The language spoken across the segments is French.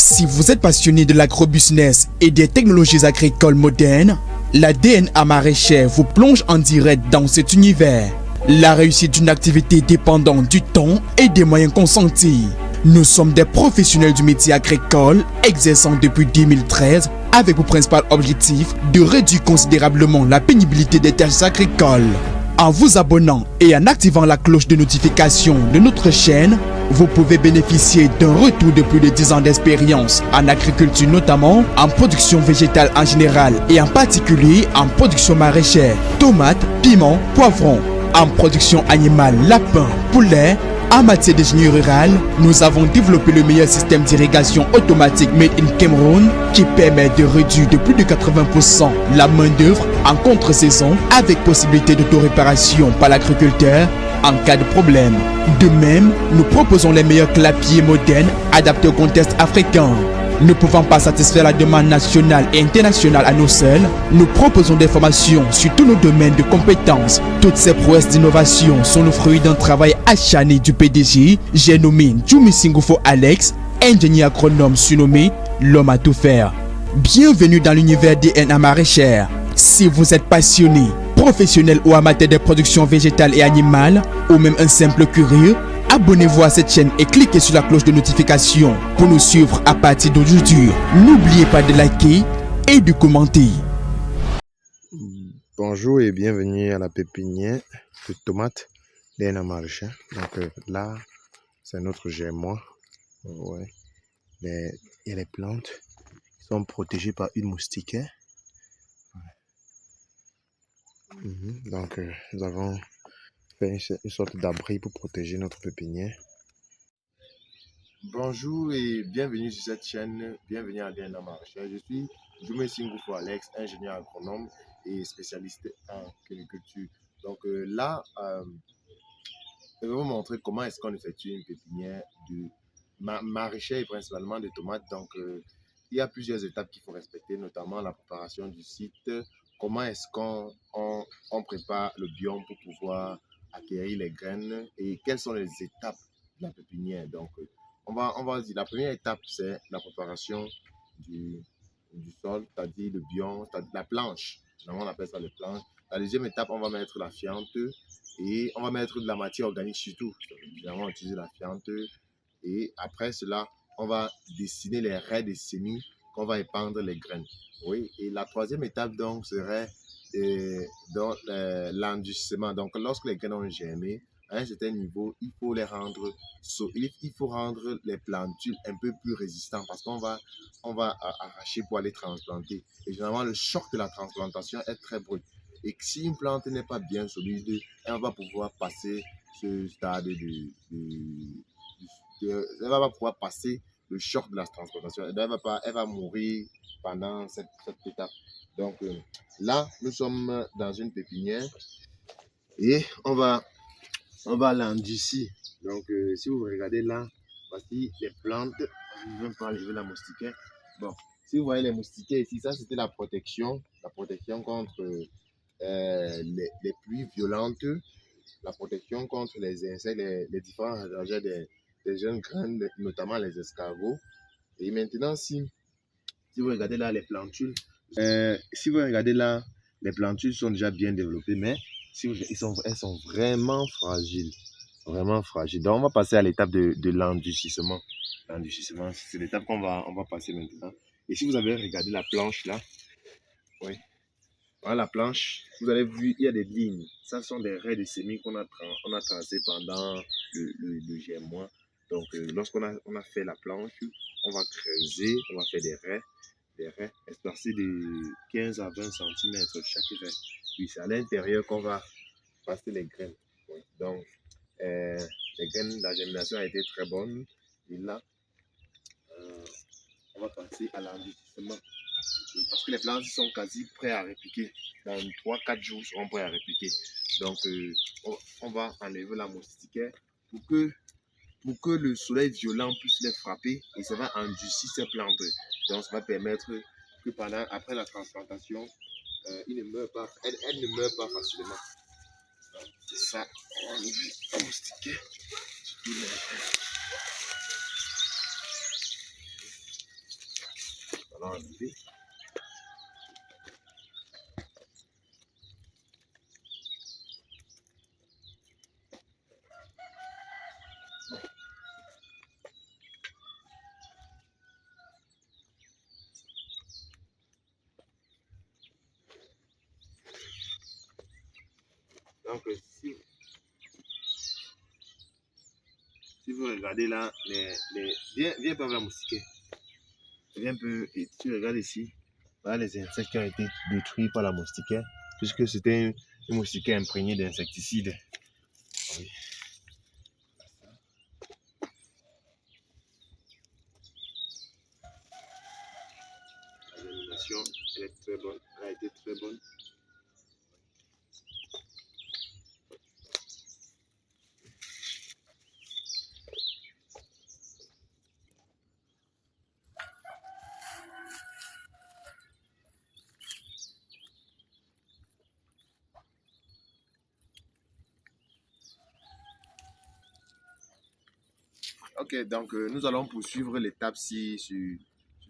Si vous êtes passionné de l'agrobusiness et des technologies agricoles modernes, la DNA maraîchère vous plonge en direct dans cet univers. La réussite d'une activité dépendante du temps et des moyens consentis. Nous sommes des professionnels du métier agricole, exerçant depuis 2013 avec pour principal objectif de réduire considérablement la pénibilité des tâches agricoles. En vous abonnant et en activant la cloche de notification de notre chaîne, vous pouvez bénéficier d'un retour de plus de 10 ans d'expérience en agriculture, notamment en production végétale en général et en particulier en production maraîchère, tomates, piments, poivrons, en production animale, lapins, poulets. En matière d'ingénierie rurale, nous avons développé le meilleur système d'irrigation automatique made in Cameroun qui permet de réduire de plus de 80% la main-d'œuvre en contre-saison avec possibilité d'autoréparation par l'agriculteur en cas de problème. De même, nous proposons les meilleurs clapiers modernes adaptés au contexte africain. Ne pouvant pas satisfaire la demande nationale et internationale à nous seuls, nous proposons des formations sur tous nos domaines de compétences. Toutes ces prouesses d'innovation sont le fruit d'un travail acharné du PDG, j'ai nommé Djoumi Singufo Alex, ingénieur agronome surnommé l'homme à tout faire. Bienvenue dans l'univers DNA maraîchère. Si vous êtes passionné, professionnel ou amateur des productions végétales et animales, ou même un simple curieux, abonnez-vous à cette chaîne et cliquez sur la cloche de notification pour nous suivre à partir d'aujourd'hui. N'oubliez pas de liker et de commenter. Bonjour et bienvenue à la pépinière de tomates DNA maraîchère. Donc là, c'est notre germois. Ouais. Il y a les plantes qui sont protégées par une moustiquaire. Donc nous avons fait une sorte d'abri pour protéger notre pépinière. Bonjour et bienvenue sur cette chaîne, bienvenue à DNA Maraîchère. Je suis Djoumi Singufo Alex, ingénieur agronome et spécialiste en agriculture. Donc là, je vais vous montrer comment est-ce qu'on effectue une pépinière de maraîchère et principalement de tomates. Donc il y a plusieurs étapes qu'il faut respecter, notamment la préparation du site, comment est-ce qu'on prépare le biome pour pouvoir acquérir les graines et quelles sont les étapes de la pépinière. Donc on va dire la première étape, c'est la préparation du sol, c'est-à-dire le biome, c'est-à-dire la planche. Normalement, on appelle ça les planches. La deuxième étape, on va mettre la fiente et on va mettre de la matière organique surtout. Évidemment, on va utiliser la fiente et après cela, on va dessiner les raies des semis qu'on va épandre les graines. Oui, et la troisième étape donc serait l'endurcissement. Donc, lorsque les graines ont germé, à un certain niveau, il faut rendre les plantules un peu plus résistantes parce qu'on va arracher pour aller transplanter. Et généralement, le choc de la transplantation est très brut. Et si une plante n'est pas bien solide, elle va pouvoir passer ce stade elle va pouvoir passer le choc de la transplantation. Elle va mourir pendant cette étape. Donc là, nous sommes dans une pépinière et on va l'endurcir. Donc si vous regardez là, voici les plantes. Je ne vais même pas enlever la moustiquaire. Bon, si vous voyez les moustiquaires ici, ça c'était la protection contre les pluies violentes, la protection contre les insectes, les différents ravageurs des jeunes graines, notamment les escargots. Et maintenant, si vous regardez là les plantules, les plantules sont déjà bien développées, mais elles sont vraiment fragiles. Vraiment fragiles. Donc, on va passer à l'étape de l'endurcissement. L'endurcissement, c'est l'étape qu'on va passer maintenant. Et si vous avez regardé la planche là, oui. Voilà la planche, vous avez vu, il y a des lignes. Ça sont des raies de semis qu'on a tracées pendant le germois. Donc, lorsqu'on a fait la planche, on va creuser, on va faire des raies espacées de 15 à 20 cm chaque raie. Puis c'est à l'intérieur qu'on va passer les graines. Donc, les graines, la germination a été très bonne. Et là, on va passer à l'endurcissement. Parce que les plantes sont quasi prêts à répliquer. Dans 3-4 jours, ils seront prêts à répliquer. Donc, on va enlever la moustiquaire pour que le soleil violent puisse les frapper et ça va endurcir ces plantes. Donc, ça va permettre que après la transplantation, elles ne meurent pas facilement. C'est ça, on va enlever la moustiquaire. allons enlever. Donc, si vous regardez là, viens par la moustiquaire. Viens un peu, et tu regardes ici, voilà les insectes qui ont été détruits par la moustiquaire, puisque c'était une moustiquaire imprégnée d'insecticides. Oui. La germination, elle est très bonne, elle a été très bonne. Ok, donc nous allons poursuivre l'étape-ci sur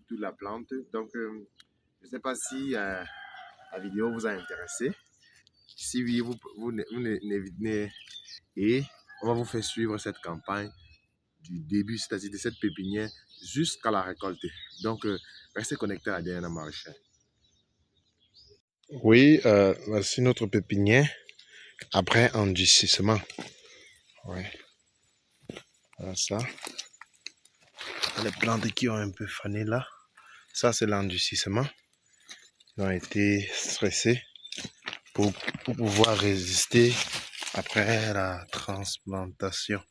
toute la plante. Donc, je ne sais pas si la vidéo vous a intéressé. Si oui, et on va vous faire suivre cette campagne du début, c'est-à-dire de cette pépinière, jusqu'à la récolte. Donc, restez connectés à DNA Maraîchère. Oui, voici notre pépinière après endurcissement. Ouais. Voilà ça. Les plantes qui ont un peu fané là. Ça, c'est l'endurcissement. Ils ont été stressés pour pouvoir résister après la transplantation.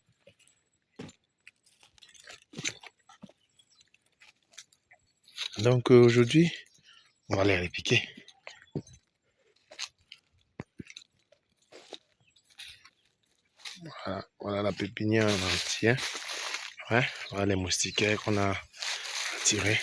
Donc aujourd'hui, on va les répiquer. Voilà la pépinière en entier. Ouais, voilà les moustiquaires qu'on a tirés.